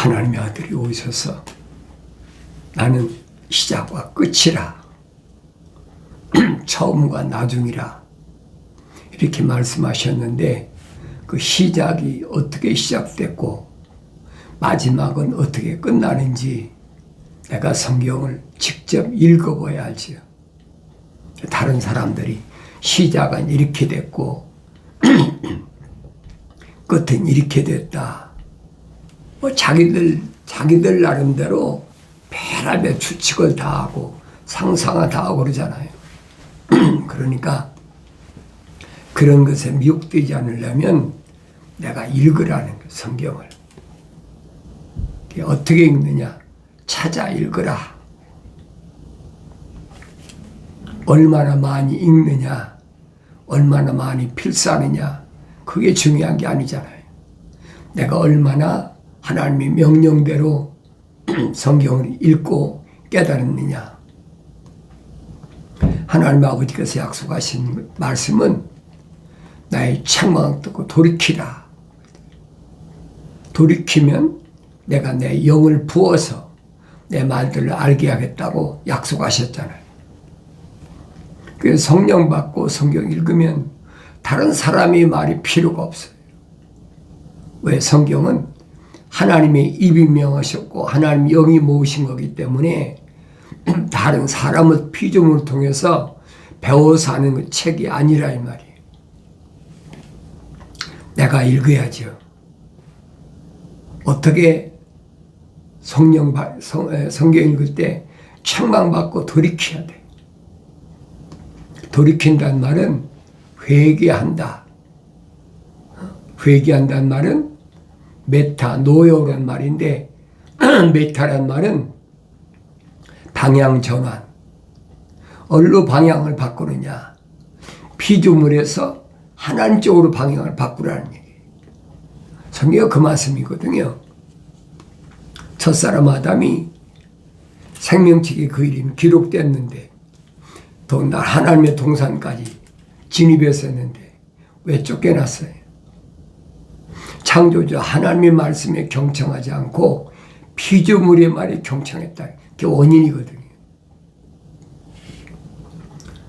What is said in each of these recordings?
하나님의 아들이 오셔서 나는 시작과 끝이라, 처음과 나중이라 이렇게 말씀하셨는데, 그 시작이 어떻게 시작됐고 마지막은 어떻게 끝나는지 내가 성경을 직접 읽어봐야 알지요. 다른 사람들이 시작은 이렇게 됐고 끝은 이렇게 됐다, 뭐 자기들 나름대로 별의별 추측을 다 하고 상상을 다 하고 그러잖아요. 그러니까 그런 것에 미혹되지 않으려면 내가 읽으라는 거예요. 성경을 어떻게 읽느냐, 찾아 읽으라. 얼마나 많이 읽느냐, 얼마나 많이 필사하느냐, 그게 중요한 게 아니잖아요. 내가 얼마나 하나님의 명령대로 성경을 읽고 깨달았느냐. 하나님 아버지께서 약속하신 말씀은 나의 책망을 듣고 돌이키라. 돌이키면 내가 내 영을 부어서 내 말들을 알게 하겠다고 약속하셨잖아요. 그래서 성령 받고 성경 읽으면 다른 사람의 말이 필요가 없어요. 왜? 성경은 하나님의 입이 명하셨고 하나님 영이 모으신 거기 때문에 다른 사람의 피조물을 통해서 배워서 하는 책이 아니라 이 말이에요. 내가 읽어야죠. 어떻게 성경 읽을 때 책망받고 돌이켜야 돼. 돌이킨다는 말은 회개한다. 회개한다는 말은 메타, 노여라는 말인데 메타라는 말은 방향 전환. 어디로 방향을 바꾸느냐. 피조물에서 하나님 쪽으로 방향을 바꾸라는 얘기예요. 성경이 그 말씀이거든요. 첫사람 아담이 생명책에 그 이름이 기록됐는데 더군다나 하나님의 동산까지 진입했었는데 왜 쫓겨났어요? 창조주 하나님의 말씀에 경청하지 않고 피조물의 말에 경청했다. 그게 원인이거든요.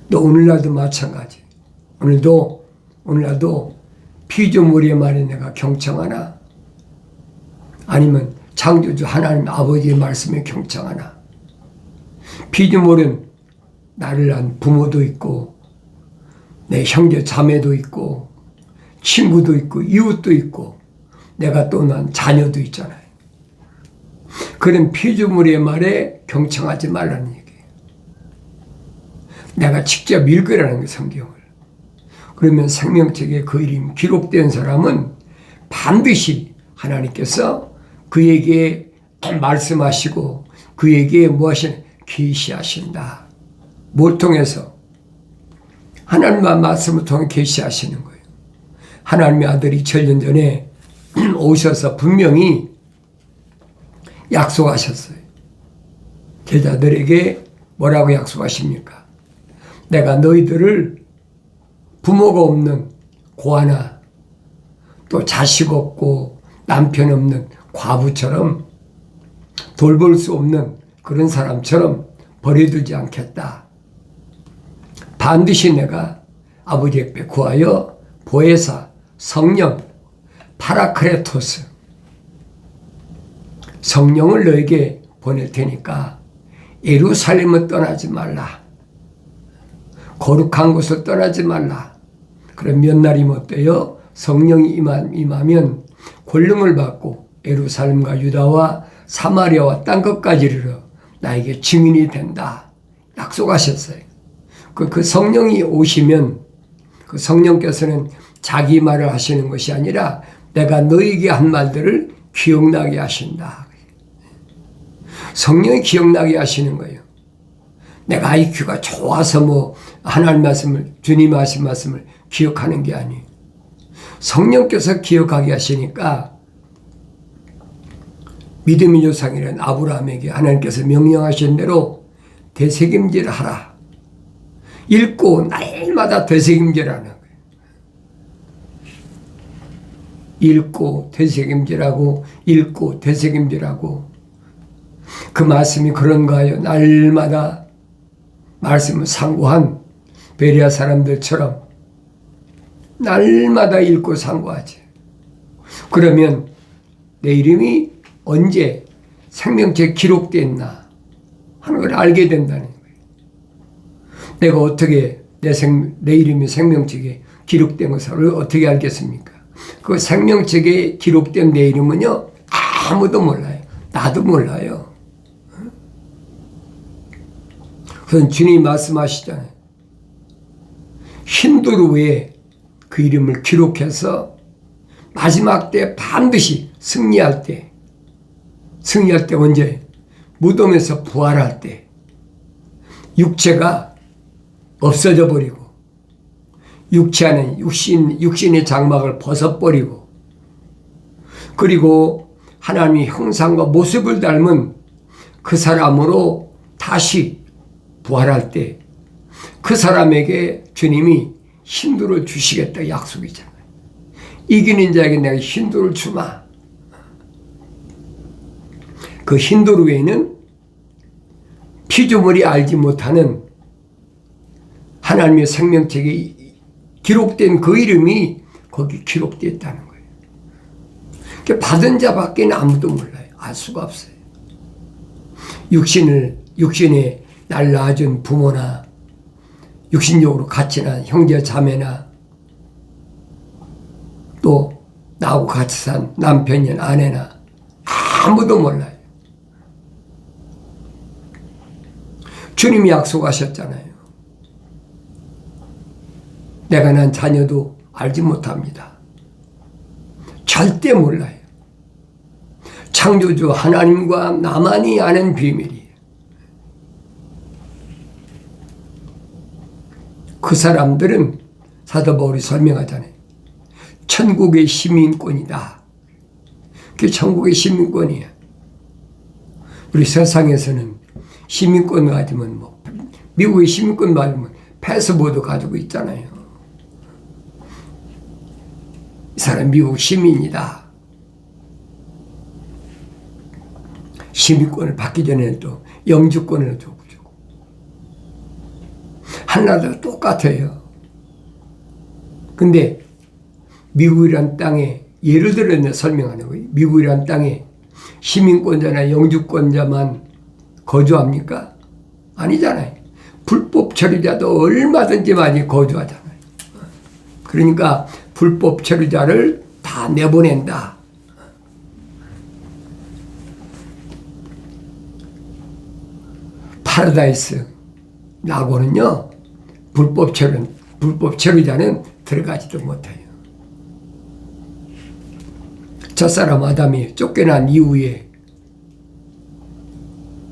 또 오늘날도 마찬가지. 오늘날도 피조물의 말에 내가 경청하나 아니면 창조주 하나님 아버지의 말씀에 경청하나. 피조물은 나를 낳은 부모도 있고 내 형제 자매도 있고 친구도 있고 이웃도 있고 내가 또 난 자녀도 있잖아요. 그런 피조물의 말에 경청하지 말라는 얘기예요. 내가 직접 읽으라는 게 성경을. 그러면 생명책에 그 이름 기록된 사람은 반드시 하나님께서 그에게 말씀하시고 그에게 무엇을 계시하신다. 뭘 통해서? 하나님의 말씀을 통해 계시하시는 거예요. 하나님의 아들이 2000년 전에 오셔서 분명히 약속하셨어요. 제자들에게 뭐라고 약속하십니까? 내가 너희들을 부모가 없는 고아나 또 자식 없고 남편 없는 과부처럼 돌볼 수 없는 그런 사람처럼 버려두지 않겠다. 반드시 내가 아버지 앞에 구하여 보혜사, 성령, 파라크레토스, 성령을 너에게 보낼 테니까 예루살렘을 떠나지 말라. 거룩한 곳을 떠나지 말라. 그럼 몇 날이면 어때요? 성령이 임하면 권능을 받고 예루살렘과 유다와 사마리아와 땅끝까지 이르러 나에게 증인이 된다. 약속하셨어요. 그 성령이 오시면 그 성령께서는 자기 말을 하시는 것이 아니라 내가 너에게 한 말들을 기억나게 하신다. 성령이 기억나게 하시는 거예요. 내가 IQ가 좋아서 뭐 하나님 말씀을, 주님 하신 말씀을 기억하는 게 아니에요. 성령께서 기억하게 하시니까 믿음의 조상이라는 아브라함에게 하나님께서 명령하신 대로 되새김질을 하라. 읽고 날마다 되새김질하는 거예요. 읽고 되새김질하고 읽고 되새김질하고 그 말씀이 그런가요? 날마다 말씀을 상고한 베레아 사람들처럼 날마다 읽고 상고하지. 그러면 내 이름이 언제 생명책에 기록됐나 하는 걸 알게 된다는 거예요. 내가 어떻게 내 이름이 생명책에 기록된 것을 어떻게 알겠습니까? 그 생명책에 기록된 내 이름은요, 아무도 몰라요. 나도 몰라요. 그래서 주님이 말씀하시잖아요. 흰도루에 그 이름을 기록해서 마지막 때 반드시 승리할 때 언제? 무덤에서 부활할 때 육체가 없어져 버리고 육체 안에 육신의 장막을 벗어버리고 그리고 하나님의 형상과 모습을 닮은 그 사람으로 다시 부활할 때 그 사람에게 주님이 흰돌을 주시겠다 약속이잖아요. 이기는 자에게 내가 흰돌을 주마. 그 흰돌 위에는 피조물이 알지 못하는 하나님의 생명책에 기록된 그 이름이 거기 기록되어 있다는 거예요. 받은 자밖에 아무도 몰라요. 알 수가 없어요. 육신에 날 낳아준 부모나 육신적으로 같이 난 형제 자매나 또 나하고 같이 산 남편이나 아내나 아무도 몰라요. 주님이 약속하셨잖아요. 내가 난 자녀도 알지 못합니다. 절대 몰라요. 창조주 하나님과 나만이 아는 비밀이에요. 그 사람들은 사도 바울이 설명하잖아요. 천국의 시민권이다. 그게 천국의 시민권이에요. 우리 세상에서는 시민권 가지면 미국의 시민권 받으면 패스포드 가지고 있잖아요. 이 사람 미국 시민이다. 시민권을 받기 전에는 또 영주권을 주고 하나도 똑같아요. 근데 미국이란 땅에 예를 들어 내가 설명하는 거예요. 미국이란 땅에 시민권자나 영주권자만 거주합니까? 아니잖아요. 불법 체류자도 얼마든지 많이 거주하잖아요. 그러니까 불법 체류자를 다 내보낸다. 파라다이스 라고는요, 불법 체류자는 들어가지도 못해요. 첫사람 아담이 쫓겨난 이후에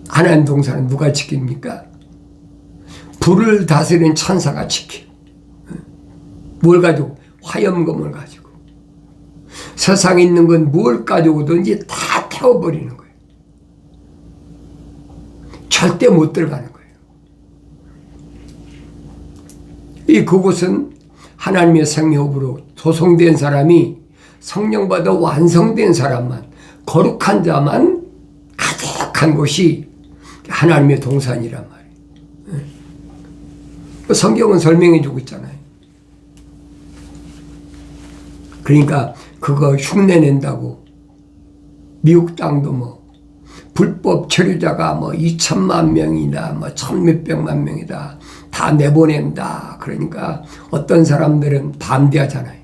하나님 동산은 누가 지킵니까? 불을 다스리는 천사가 지켜요. 뭘 가지고? 화염검을 가지고. 세상에 있는 건 뭘 가지고든지 다 태워버리는 거예요. 절대 못 들어가는 거예요. 그곳은 하나님의 생명으로 조성된 사람이 성령 받아 완성된 사람만, 거룩한 자만 가득한 곳이 하나님의 동산이란 말이에요. 성경은 설명해 주고 있잖아요. 그러니까 그거 흉내낸다고 미국 땅도 불법 체류자가 2천만 명이다, 1,000몇백만 명이다, 다 내보낸다. 그러니까 어떤 사람들은 반대하잖아요.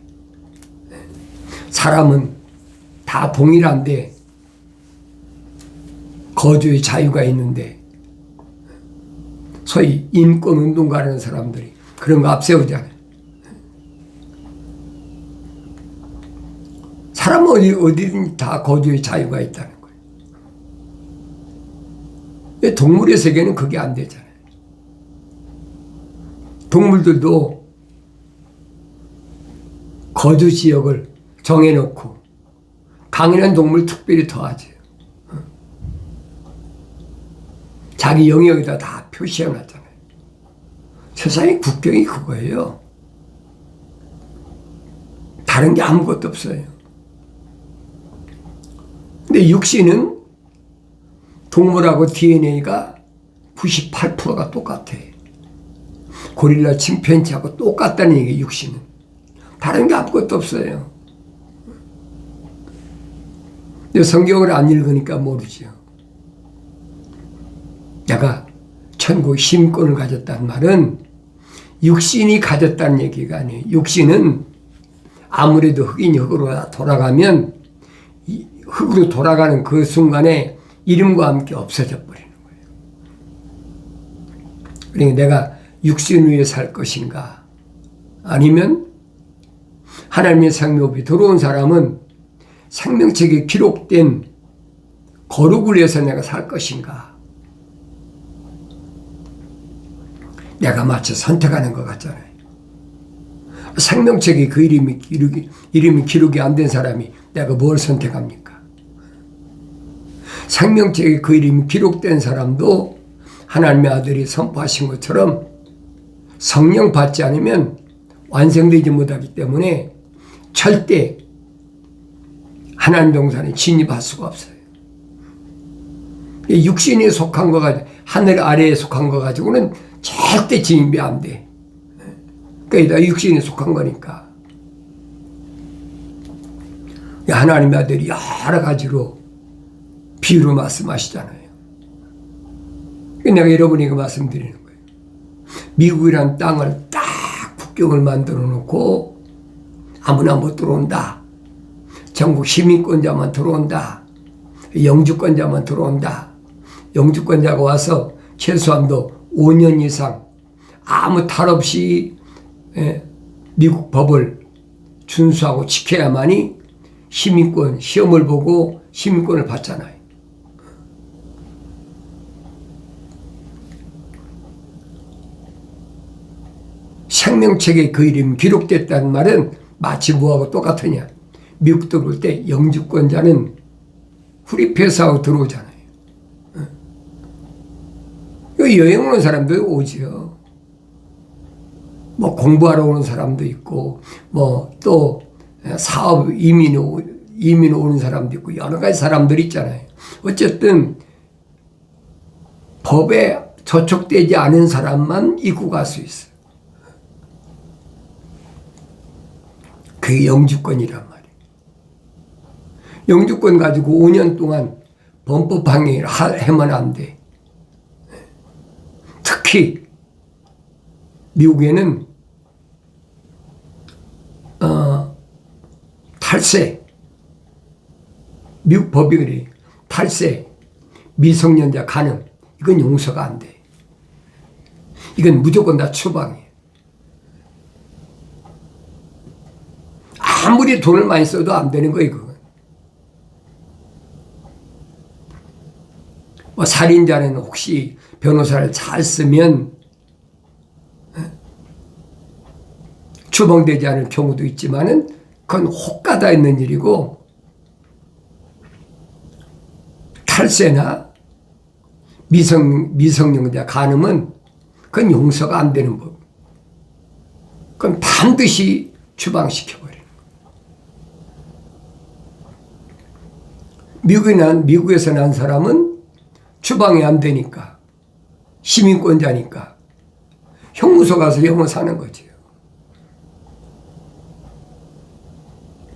사람은 다 동일한데 거주의 자유가 있는데 소위 인권운동가라는 사람들이 그런 거 앞세우잖아요. 사람은 어디든 다 거주의 자유가 있다는 거예요. 동물의 세계는 그게 안 되잖아요. 동물들도 거주 지역을 정해놓고 강인한 동물 특별히 더하지. 자기 영역에다 다 표시해놨잖아요. 세상의 국경이 그거예요. 다른 게 아무것도 없어요. 육신은 동물하고 DNA가 98%가 똑같아. 고릴라 침팬지하고 똑같다는 얘기예요. 육신은. 다른 게 아무것도 없어요. 성경을 안 읽으니까 모르죠. 내가 천국 시민권을 가졌다는 말은 육신이 가졌다는 얘기가 아니에요. 육신은 아무래도 흑인이 흑으로 돌아가면 흑으로 돌아가는 그 순간에 이름과 함께 없어져 버리는 거예요. 그러니까 내가 육신 위에 살 것인가, 아니면 하나님의 생명이 들어온 사람은 생명책에 기록된 거룩을 위해서 내가 살 것인가. 내가 마치 선택하는 것 같잖아요. 생명책에 그 이름이 기록이 안 된 사람이 내가 뭘 선택합니까? 생명책에 그 이름이 기록된 사람도 하나님의 아들이 선포하신 것처럼 성령 받지 않으면 완성되지 못하기 때문에 절대 하나님 동산에 진입할 수가 없어요. 육신에 속한 거 가지고, 하늘 아래에 속한 거 가지고는 절대 진입이 안 돼. 그러니까 육신에 속한 거니까. 하나님의 아들이 여러 가지로 비유로 말씀하시잖아요. 내가 여러분에게 말씀드리는 거예요. 미국이란 땅을 딱 국경을 만들어 놓고 아무나 못 들어온다. 전국 시민권자만 들어온다. 영주권자만 들어온다. 영주권자가 와서 최소한도 5년 이상 아무 탈 없이 미국 법을 준수하고 지켜야만이 시민권 시험을 보고 시민권을 받잖아요. 생명책에 그 이름이 기록됐다는 말은 마치 뭐하고 똑같으냐. 미국 들어올 때 영주권자는 후리페이스하고 들어오잖아요. 여행 오는 사람도 오지요. 뭐 공부하러 오는 사람도 있고, 뭐 또 사업 이민 오는 사람도 있고, 여러 가지 사람들이 있잖아요. 어쨌든 법에 저촉되지 않은 사람만 입국할 수 있어요. 그게 영주권이란 말이에요. 영주권 가지고 5년 동안 범법행위를 하면 안 돼. 특히 미국에는 탈세, 미국 법이 그래요. 탈세, 미성년자 간음, 이건 용서가 안 돼. 이건 무조건 다 추방이에요. 아무리 돈을 많이 써도 안 되는 거예요, 그건. 뭐 살인자는 혹시 변호사를 잘 쓰면 추방되지 않을 경우도 있지만은 그건 혹가다 있는 일이고, 탈세나 미성년자 간음은 그건 용서가 안 되는 법. 그건 반드시 추방시켜버려요. 미국에서 난 사람은 추방이 안 되니까, 시민권자니까 형무소 가서 형을 사는 거죠.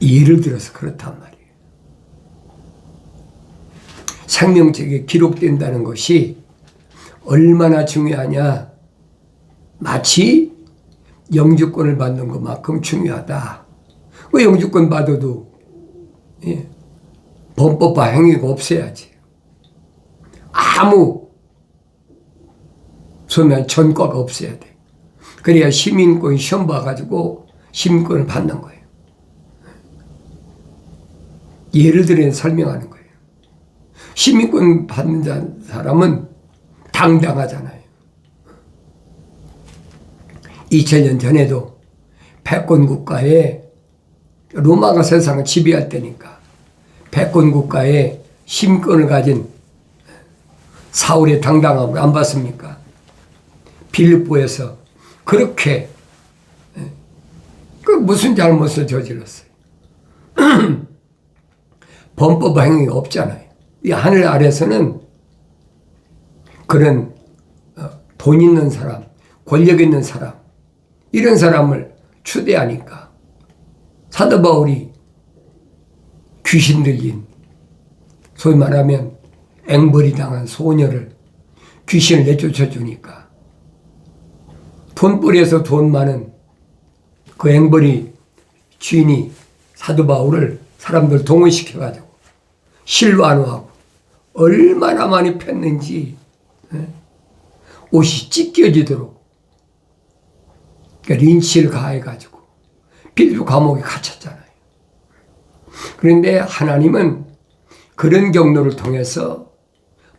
예를 들어서 그렇단 말이에요. 생명책에 기록된다는 것이 얼마나 중요하냐. 마치 영주권을 받는 것만큼 중요하다. 그 영주권 받아도 범법화 행위가 없어야지. 아무 소면 전과가 없어야 돼. 그래야 시민권 시험 봐가지고 시민권을 받는 거예요. 예를 들어 설명하는 거예요. 시민권 받는 사람은 당당하잖아요. 2000년 전에도 패권 국가에, 로마가 세상을 지배할 때니까 패권 국가에 시민권을 가진 사울의 당당함을 안 봤습니까? 빌립보에서 그렇게 그 무슨 잘못을 저질렀어요. 범법 행위가 없잖아요. 이 하늘 아래서는 그런 돈 있는 사람, 권력 있는 사람, 이런 사람을 추대하니까 사도 바울이 귀신 들린, 소위 말하면 앵벌이 당한 소녀를 귀신을 내쫓아 주니까 돈벌이에서 돈 많은 그 앵벌이 주인이 사도 바울을 사람들 동원시켜가지고 실완화하고 얼마나 많이 팼는지 옷이 찢겨지도록 린치를 가해가지고 빌보 감옥에 갇혔잖아요. 그런데 하나님은 그런 경로를 통해서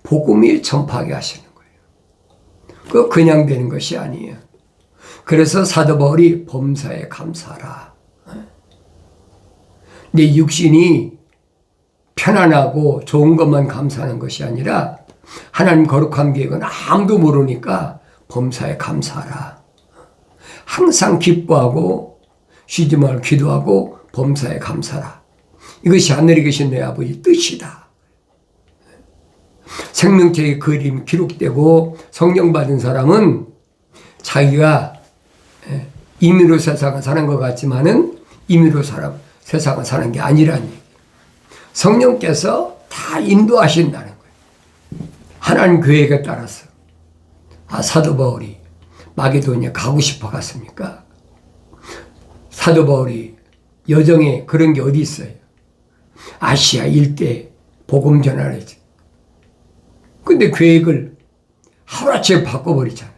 복음이 전파하게 하시는 거예요. 그거 그냥 되는 것이 아니에요. 그래서 사도 바울이 범사에 감사하라. 내 육신이 편안하고 좋은 것만 감사하는 것이 아니라 하나님 거룩한 계획은 아무도 모르니까 범사에 감사하라. 항상 기뻐하고 쉬지 말고 기도하고 범사에 감사하라. 이것이 하늘에 계신 내 아버지 뜻이다. 생명책의 그림이 기록되고 성령 받은 사람은 자기가 임의로 세상을 사는 것 같지만은 임의로 세상을 사는 게 아니라니. 성령께서 다 인도하신다는 거예요. 하나님 계획에 따라서. 사도 바울이 마게도니아 가고 싶어 갔습니까? 사도 바울이 여정에 그런 게 어디 있어요? 아시아 일대 복음 전하래지. 근데 계획을 하루아침에 바꿔버리잖아요.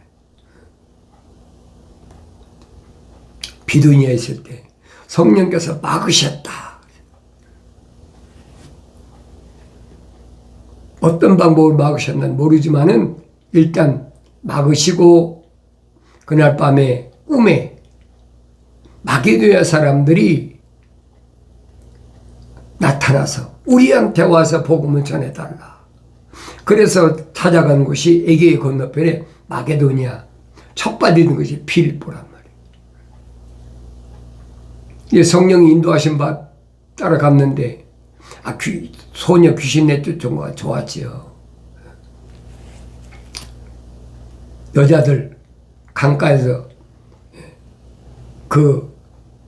비두니아에 있을 때 성령께서 막으셨다. 어떤 방법으로 막으셨는지 모르지만은 일단 막으시고 그날 밤에 꿈에 마게도니아 사람들이 나타나서 우리한테 와서 복음을 전해달라. 그래서 찾아간 곳이 에게의 건너편에 마게도니아 첫 받은 것이 필리포란 말이에요. 성령이 인도하신 바 따라갔는데 소녀 귀신 내쫓은 거가 좋았지요. 여자들 강가에서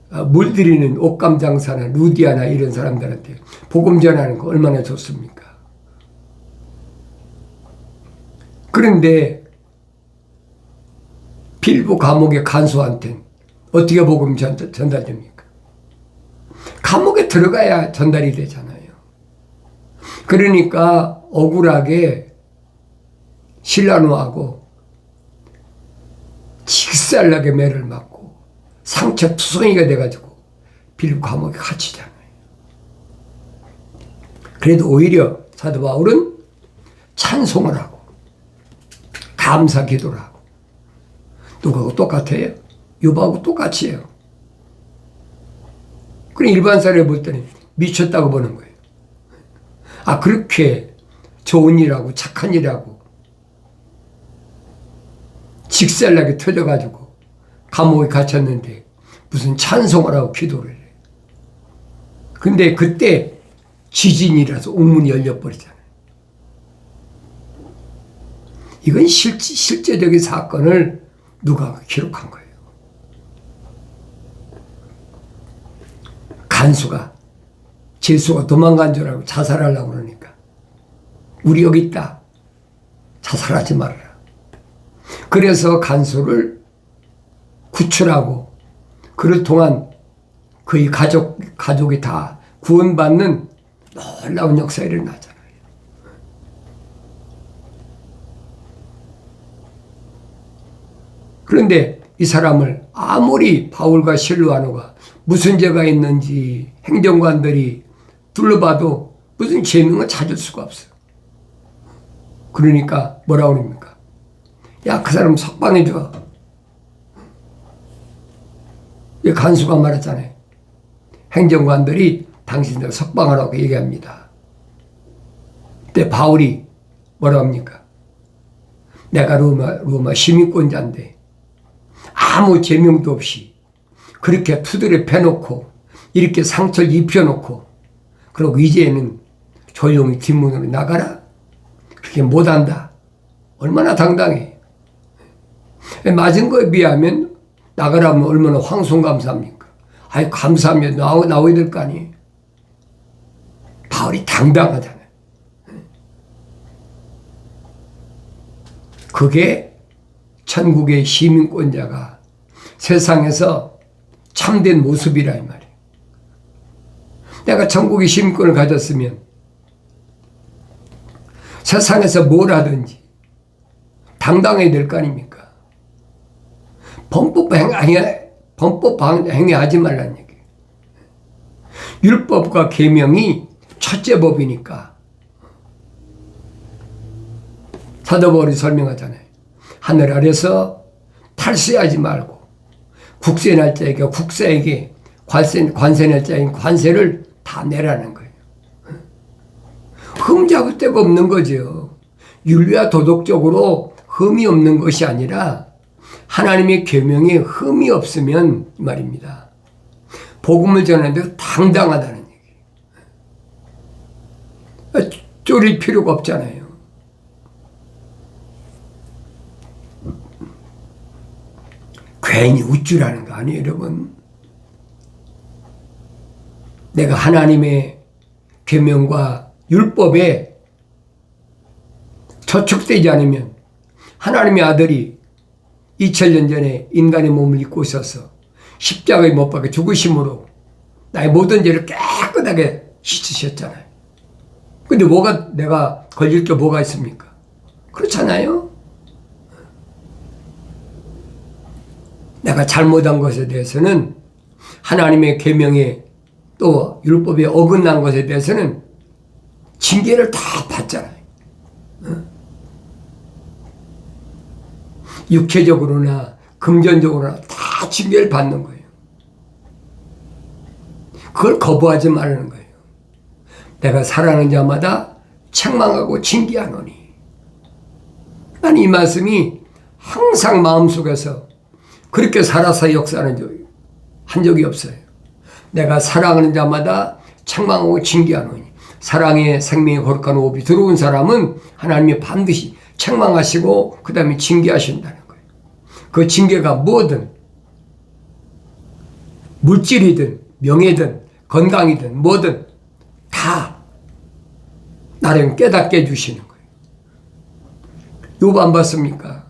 물들이는 옷감 장사나 루디아나 이런 사람들한테 복음 전하는 거 얼마나 좋습니까? 그런데 빌보 감옥의 간수한테는 어떻게 복음 전달됩니까? 감옥에 들어가야 전달이 되잖아요. 그러니까 억울하게 신라노하고 직살나게 매를 맞고 상처투성이가 돼가지고 빌보 감옥에 갇히잖아요. 그래도 오히려 사도 바울은 찬송을 하고 감사 기도를 하고 누구하고 똑같아요? 욥하고 똑같이 해요. 그럼 일반 사람이 볼 때는 미쳤다고 보는 거예요. 그렇게 좋은 일하고 착한 일하고 직살나게 터져가지고 감옥에 갇혔는데 무슨 찬송을 하고 기도를 해. 근데 그때 지진이라서 옥문이 열려버리잖아요. 이건 실제적인 사건을 누가 기록한 거예요. 간수가 제수가 도망간 줄 알고 자살하려고 그러니까 우리 여기 있다. 자살하지 말아라. 그래서 간수를 구출하고 그를 통한 그의 가족이 다 구원받는 놀라운 역사가 일어나잖아요. 그런데 이 사람을 아무리 바울과 실루아노가 무슨 죄가 있는지 행정관들이 둘러봐도 무슨 죄명을 찾을 수가 없어요. 그러니까 뭐라고 그럽니까? 야, 그 사람 석방해줘. 이 간수가 말했잖아요. 행정관들이 당신들 석방하라고 얘기합니다. 그때 바울이 뭐라고 합니까? 내가 로마 시민권자인데 아무 제명도 없이 그렇게 투들에 패놓고 이렇게 상처를 입혀놓고 그리고 이제는 조용히 뒷문으로 나가라. 그렇게 못한다. 얼마나 당당해. 맞은 거에 비하면 나가라면 얼마나 황송감사합니까? 아이, 감사하면 나와야 될 거 아니에요. 바울이 당당하잖아요. 그게 천국의 시민권자가 세상에서 참된 모습이라 이 말이에요. 내가 천국의 시민권을 가졌으면 세상에서 뭘 하든지 당당해야 될 거 아닙니까? 범법 행위하지 말라는 얘기예요. 율법과 계명이 첫째 법이니까. 사도 바울이 설명하잖아요. 하늘 아래서 탈세하지 말고 국세 낼 자에게 국세에게 관세 낼 자에게 관세를 다 내라는 거예요. 흠 잡을 데가 없는 거죠. 윤리와 도덕적으로 흠이 없는 것이 아니라 하나님의 계명에 흠이 없으면 말입니다. 복음을 전하는데 당당하다는 얘기예요. 쫄릴 필요가 없잖아요. 괜히 우쭐하는 거 아니에요, 여러분. 내가 하나님의 계명과 율법에 저촉되지 않으면 하나님의 아들이 2000년 전에 인간의 몸을 입고 있어서 십자가에 못 박혀 죽으심으로 나의 모든 죄를 깨끗하게 씻으셨잖아요. 근데 내가 걸릴 게 뭐가 있습니까? 그렇잖아요. 내가 잘못한 것에 대해서는 하나님의 계명에 또 율법에 어긋난 것에 대해서는 징계를 다 받잖아요. 육체적으로나 금전적으로나 다 징계를 받는 거예요. 그걸 거부하지 말라는 거예요. 내가 사랑하는 자마다 책망하고 징계하노니. 나는 이 말씀이 항상 마음속에서 그렇게 살아서 역사하는 한 적이 없어요. 내가 사랑하는 자마다 책망하고 징계하노니. 사랑의 생명의 거룩한 호흡이 들어온 사람은 하나님이 반드시 책망하시고 그 다음에 징계하신다는 거예요. 그 징계가 뭐든 물질이든 명예든 건강이든 뭐든 다 나를 깨닫게 해주시는 거예요. 욥 안 봤습니까?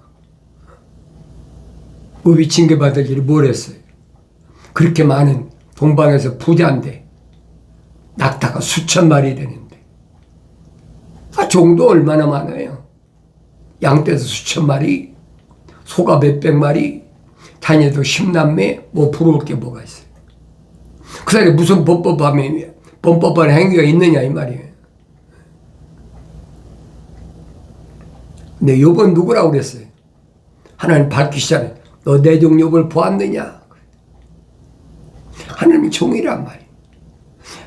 욥이 징계받을 일이 뭘 했어요? 그렇게 많은 동방에서 부자인데 낙타가 수천 마리 되는데 종도 얼마나 많아요. 양떼도 수천 마리, 소가 몇백 마리, 자녀도 10남매, 뭐 부러울 게 뭐가 있어요. 그 사람이 무슨 범법한 행위가 있느냐 이 말이에요. 근데 욥은 누구라고 그랬어요? 하나님 밝히시잖아요. 너 내 종 욥을 보았느냐? 하나님이 종이란 말이에요.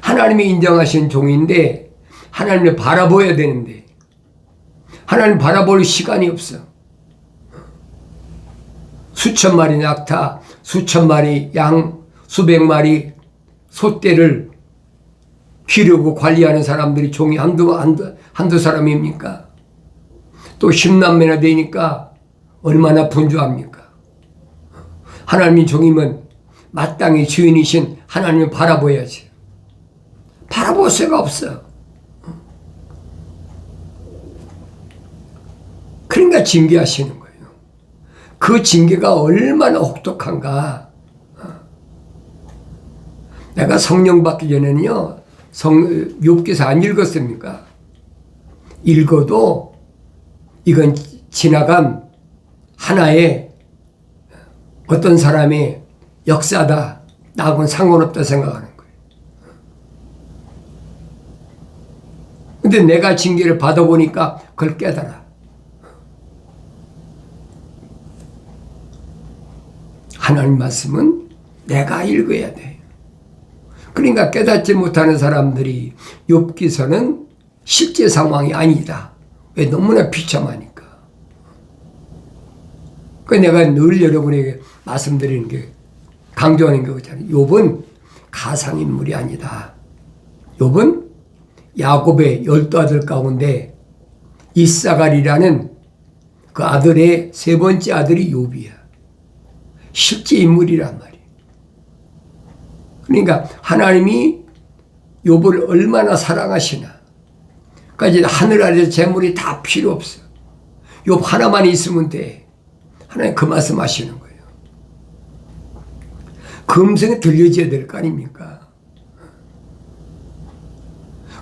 하나님이 인정하신 종인데 하나님을 바라보아야 되는데 하나님 바라볼 시간이 없어. 수천 마리 낙타, 수천 마리 양, 수백 마리 소떼를 기르고 관리하는 사람들이 종이 한두 사람입니까? 또 10남매나 되니까 얼마나 분주합니까? 하나님이 종이면 마땅히 주인이신 하나님을 바라봐야지. 바라볼 새가 없어. 그러니까 징계하시는 거예요. 그 징계가 얼마나 혹독한가. 내가 성령 받기 전에는요, 욥기서 안 읽었습니까? 읽어도 이건 지나간 하나의 어떤 사람의 역사다. 나하고는 상관없다 생각하는 거예요. 근데 내가 징계를 받아보니까 그걸 깨달아. 하나님 말씀은 내가 읽어야 돼. 그러니까 깨닫지 못하는 사람들이 욥기서는 실제 상황이 아니다. 왜? 너무나 비참하니까. 그 내가 늘 여러분에게 말씀드리는 게 강조하는 게 그렇잖아요. 욥은 가상인물이 아니다. 욥은 야곱의 12아들 가운데 이사갈이라는 그 아들의 세 번째 아들이 욥이야. 실제 인물이란 말이야. 그러니까 하나님이 욥을 얼마나 사랑하시나. 그러니까 하늘 아래 재물이 다 필요 없어. 욥 하나만 있으면 돼. 하나님 그 말씀 하시는 거예요. 그 음성이 들려져야 될 거 아닙니까?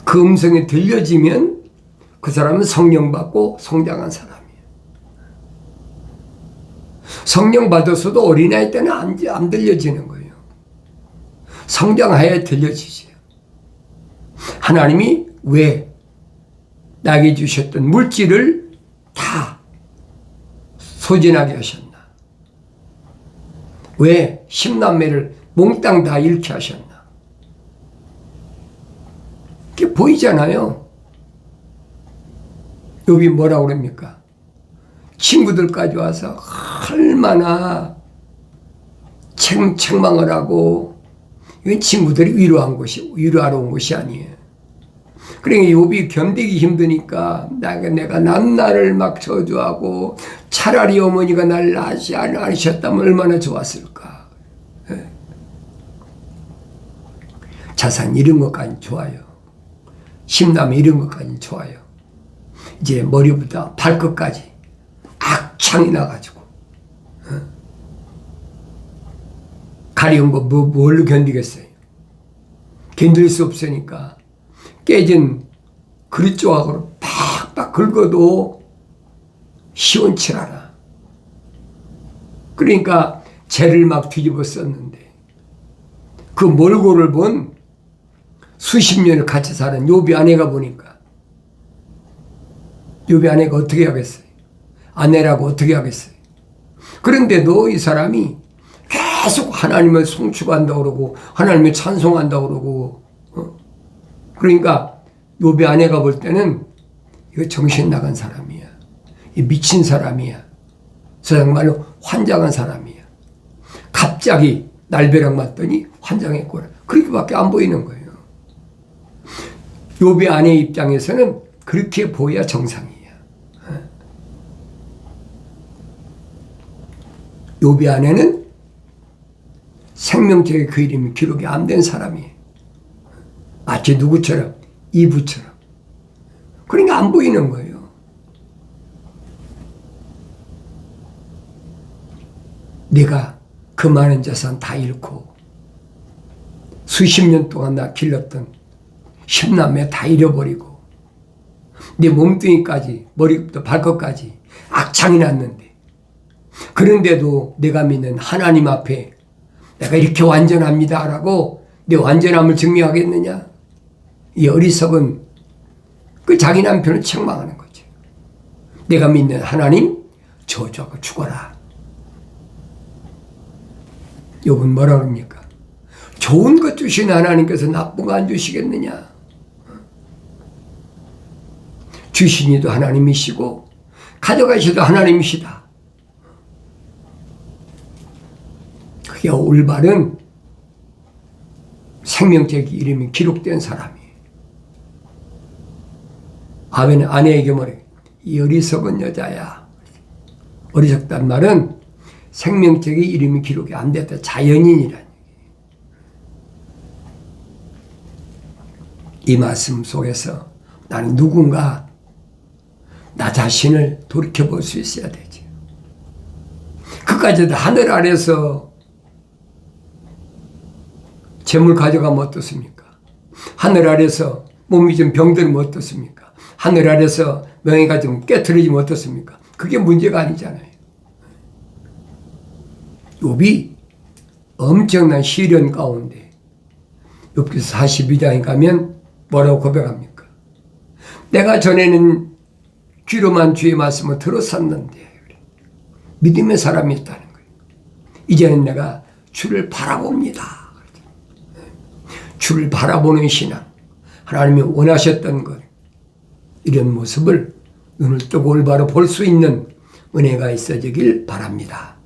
그 음성이 들려지면 그 사람은 성령 받고 성장한 사람이에요. 성령 받았어도 어린아이 때는 안 들려지는 거예요. 성장하여 들려지죠. 하나님이 왜 나에게 주셨던 물질을 다 소진하게 하셨나? 왜 10남매를 몽땅 다 잃게 하셨나? 그게 보이잖아요. 욥이 뭐라고 그럽니까? 친구들까지 와서 얼마나 책망을 하고, 이건 친구들이 위로하러 온 것이 아니에요. 그러니까 욥이 견디기 힘드니까 내가 난나를 막 저주하고 차라리 어머니가 날 낳지 않으셨다면 얼마나 좋았을까. 자산 이런 것까지 좋아요. 심남 이런 것까지 좋아요. 이제 머리부터 발끝까지 악창이 나가지고 가려운 거 뭘로 견디겠어요. 견딜 수 없으니까 깨진 그릇 조각으로 팍팍 긁어도 시원치 않아. 그러니까 죄를 막 뒤집어 썼는데 그 몰골을 본 수십 년을 같이 사는 욥의 아내가 보니까 욥의 아내가 어떻게 하겠어요? 아내라고 어떻게 하겠어요? 그런데도 이 사람이 계속 하나님을 송축한다고 그러고 하나님을 찬송한다고 그러고 그러니까 욥의 아내가 볼 때는 이거 정신 나간 사람이야. 이 미친 사람이야. 세상 말로 환장한 사람이야. 갑자기 날벼락 맞더니 환장했구나. 그렇게밖에 안 보이는 거예요. 욥의 아내 입장에서는 그렇게 보여야 정상이야. 욥의 아내는 생명책에 그 이름이 기록이 안 된 사람이에요. 마치 누구처럼? 이브처럼. 그러니까 안 보이는 거예요. 내가 그 많은 재산 다 잃고 수십 년 동안 나 길렀던 10남매 다 잃어버리고 내 몸뚱이까지 머리부터 발끝까지 악창이 났는데 그런데도 내가 믿는 하나님 앞에 내가 이렇게 완전합니다 라고 내 완전함을 증명하겠느냐? 이 어리석은 그 자기 남편을 책망하는 거지. 내가 믿는 하나님 저주하고 죽어라. 욥은 뭐라 그럽니까? 좋은 것 주신 하나님께서 나쁜 거 안 주시겠느냐? 주신 이도 하나님이시고 가져가시도 하나님이시다. 그게 올바른 생명책 이름이 기록된 사람이에요. 아버지는 아내에게 뭐래? 이 어리석은 여자야. 어리석단 말은 생명책의 이름이 기록이 안 됐다. 자연인이라는 얘기예요. 이 말씀 속에서 나는 누군가 나 자신을 돌이켜볼 수 있어야 되지. 그까지도 하늘 아래서 재물 가져가면 어떻습니까? 하늘 아래서 몸이 좀 병들면 어떻습니까? 하늘 아래서 명예가 좀 깨트려지면 어떻습니까? 그게 문제가 아니잖아요. 욥이 엄청난 시련 가운데 욥기서 42장에 가면 뭐라고 고백합니까? 내가 전에는 귀로만 주의 말씀을 들었었는데 믿음의 사람이 있다는 거예요. 이제는 내가 주를 바라봅니다. 주를 바라보는 신앙, 하나님이 원하셨던 것, 이런 모습을 눈을 뜨고 올바로 볼 수 있는 은혜가 있어지길 바랍니다.